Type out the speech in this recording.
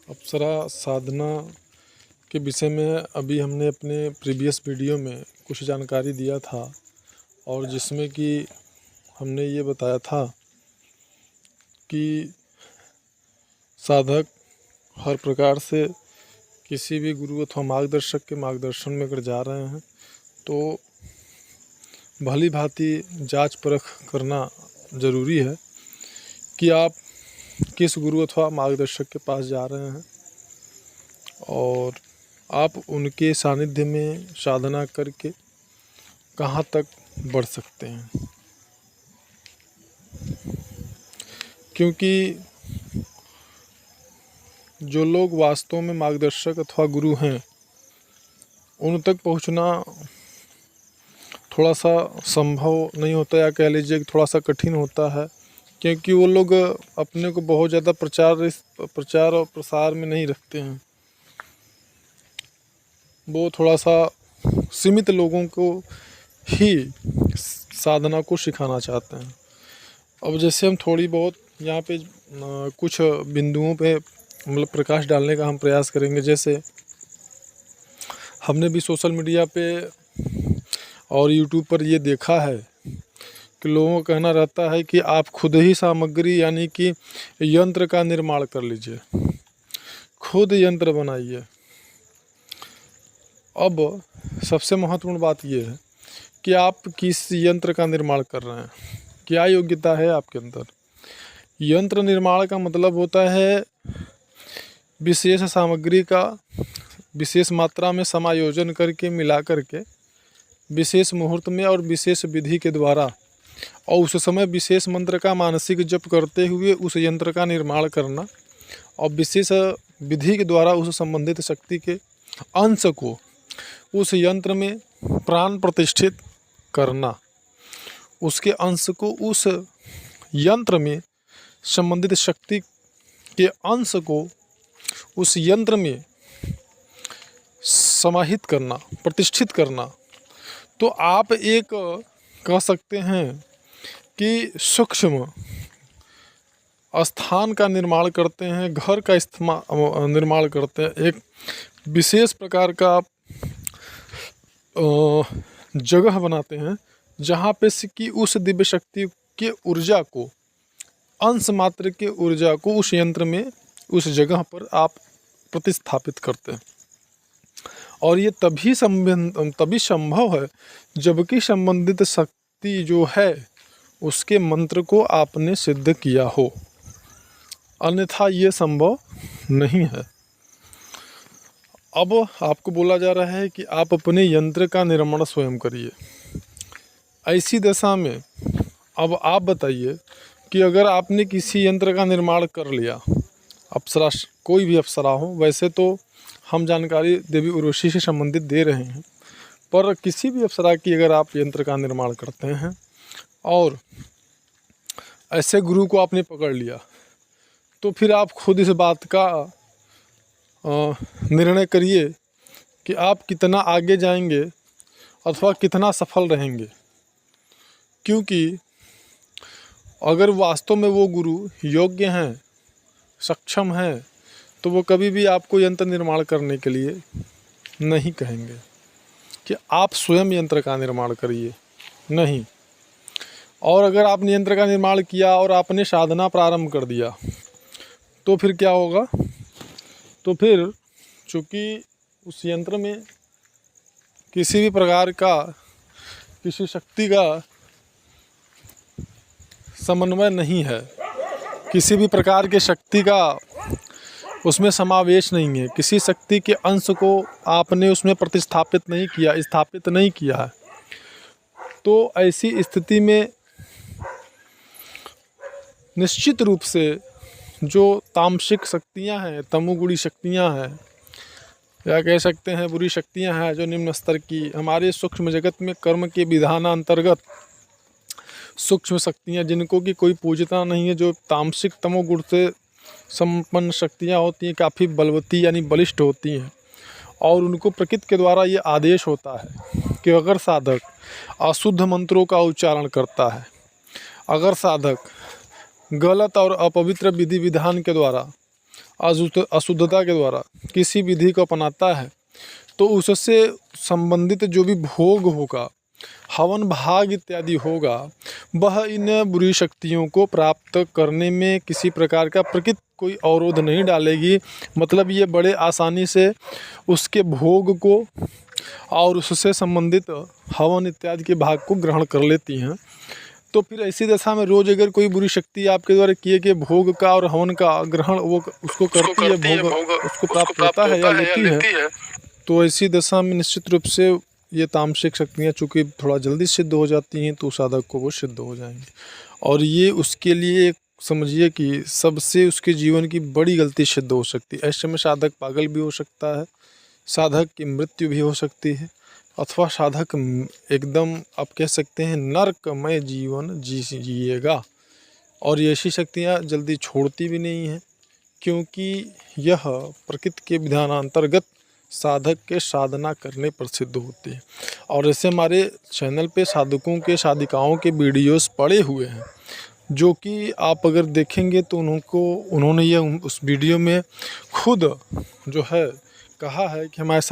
अप्सरा साधना के विषय में अभी हमने अपने प्रीवियस वीडियो में कुछ जानकारी दिया था और जिसमें कि हमने ये बताया था कि साधक हर प्रकार से किसी भी गुरु अथवा मार्गदर्शक के मार्गदर्शन में अगर जा रहे हैं तो भली भांति जांच परख करना ज़रूरी है कि आप किस गुरु अथवा मार्गदर्शक के पास जा रहे हैं और आप उनके सानिध्य में साधना करके कहाँ तक बढ़ सकते हैं। क्योंकि जो लोग वास्तव में मार्गदर्शक अथवा गुरु हैं उन तक पहुँचना थोड़ा सा संभव नहीं होता, या कह लीजिए थोड़ा सा कठिन होता है, क्योंकि वो लोग अपने को बहुत ज़्यादा प्रचार और प्रसार में नहीं रखते हैं। वो थोड़ा सा सीमित लोगों को ही साधना को सिखाना चाहते हैं। अब जैसे हम थोड़ी बहुत यहाँ पे कुछ बिंदुओं पे मतलब प्रकाश डालने का हम प्रयास करेंगे। जैसे हमने भी सोशल मीडिया पे और यूट्यूब पर ये देखा है कि लोगों का कहना रहता है कि आप खुद ही सामग्री यानी कि यंत्र का निर्माण कर लीजिए, खुद यंत्र बनाइए। अब सबसे महत्वपूर्ण बात ये है कि आप किस यंत्र का निर्माण कर रहे हैं, क्या योग्यता है आपके अंदर। यंत्र निर्माण का मतलब होता है विशेष सामग्री का विशेष मात्रा में समायोजन करके मिला करके विशेष मुहूर्त में और विशेष विधि के द्वारा और उस समय विशेष मंत्र का मानसिक जप करते हुए उस यंत्र का निर्माण करना और विशेष विधि के द्वारा उस संबंधित शक्ति के अंश को उस यंत्र में प्राण प्रतिष्ठित करना, उसके अंश को उस यंत्र में संबंधित शक्ति के अंश को उस यंत्र में समाहित करना, प्रतिष्ठित करना। तो आप एक कह सकते हैं कि सूक्ष्म स्थान का निर्माण करते हैं, घर का निर्माण करते हैं, एक विशेष प्रकार का जगह बनाते हैं जहाँ पे कि उस दिव्य शक्ति के ऊर्जा को, अंश मात्र के ऊर्जा को उस यंत्र में उस जगह पर आप प्रतिस्थापित करते हैं। और ये तभी संभव है जबकि संबंधित शक्ति जो है उसके मंत्र को आपने सिद्ध किया हो, अन्यथा ये संभव नहीं है। अब आपको बोला जा रहा है कि आप अपने यंत्र का निर्माण स्वयं करिए। ऐसी दशा में अब आप बताइए कि अगर आपने किसी यंत्र का निर्माण कर लिया, अप्सरा कोई भी अप्सरा हो, वैसे तो हम जानकारी देवी उर्वशी से संबंधित दे रहे हैं, पर किसी भी अप्सरा की अगर आप यंत्र का निर्माण करते हैं और ऐसे गुरु को आपने पकड़ लिया, तो फिर आप खुद इस बात का निर्णय करिए कि आप कितना आगे जाएंगे अथवा कितना सफल रहेंगे। क्योंकि अगर वास्तव में वो गुरु योग्य हैं, सक्षम हैं, तो वो कभी भी आपको यंत्र निर्माण करने के लिए नहीं कहेंगे कि आप स्वयं यंत्र का निर्माण करिए, नहीं। और अगर आपने यंत्र का निर्माण किया और आपने साधना प्रारंभ कर दिया तो फिर क्या होगा, तो फिर चूँकि उस यंत्र में किसी भी प्रकार का किसी शक्ति का समन्वय नहीं है, किसी भी प्रकार के शक्ति का उसमें समावेश नहीं है, किसी शक्ति के अंश को आपने उसमें प्रतिस्थापित नहीं किया, स्थापित नहीं किया है, तो ऐसी स्थिति में निश्चित रूप से जो तामसिक शक्तियां हैं, तमोगुणी शक्तियां हैं, या कह सकते हैं बुरी शक्तियां हैं जो निम्न स्तर की हमारे सूक्ष्म जगत में कर्म के विधान अंतर्गत सूक्ष्म शक्तियां जिनको कि कोई पूजता नहीं है, जो तामसिक तमोगुण से संपन्न शक्तियां होती हैं, काफ़ी बलवती यानी बलिष्ठ होती हैं, और उनको प्रकृति के द्वारा ये आदेश होता है कि अगर साधक अशुद्ध मंत्रों का उच्चारण करता है, अगर साधक गलत और अपवित्र विधि विधान के द्वारा अशुद्धता के द्वारा किसी विधि को अपनाता है तो उससे संबंधित जो भी भोग होगा, हवन भाग इत्यादि होगा, वह इन बुरी शक्तियों को प्राप्त करने में किसी प्रकार का प्रकृति कोई अवरोध नहीं डालेगी। मतलब ये बड़े आसानी से उसके भोग को और उससे संबंधित हवन इत्यादि के भाग को ग्रहण कर लेती हैं। तो फिर ऐसी दशा में रोज अगर कोई बुरी शक्ति आपके द्वारा किए गए भोग का और हवन का ग्रहण वो उसको करती है, भोग उसको प्राप्त होता है या लेती है, तो ऐसी दशा में निश्चित रूप से ये तामसिक शक्तियाँ चूँकि थोड़ा जल्दी सिद्ध हो जाती हैं तो साधक को वो सिद्ध हो जाएंगे। और ये उसके लिए समझिए कि सबसे उसके जीवन की बड़ी गलती सिद्ध हो सकती है। ऐसे में साधक पागल भी हो सकता है, साधक की मृत्यु भी हो सकती है, अथवा साधक एकदम आप कह सकते हैं नरकमय जीवन जिएगा। और ये ऐसी शक्तियाँ जल्दी छोड़ती भी नहीं हैं, क्योंकि यह प्रकृति के विधानांतर्गत साधक के साधना करने पर सिद्ध होती है। और ऐसे हमारे चैनल पे साधकों के साधिकाओं के वीडियोस पड़े हुए हैं, जो कि आप अगर देखेंगे तो उन्होंने ये उस वीडियो में खुद जो है कहा है कि हमारे साथ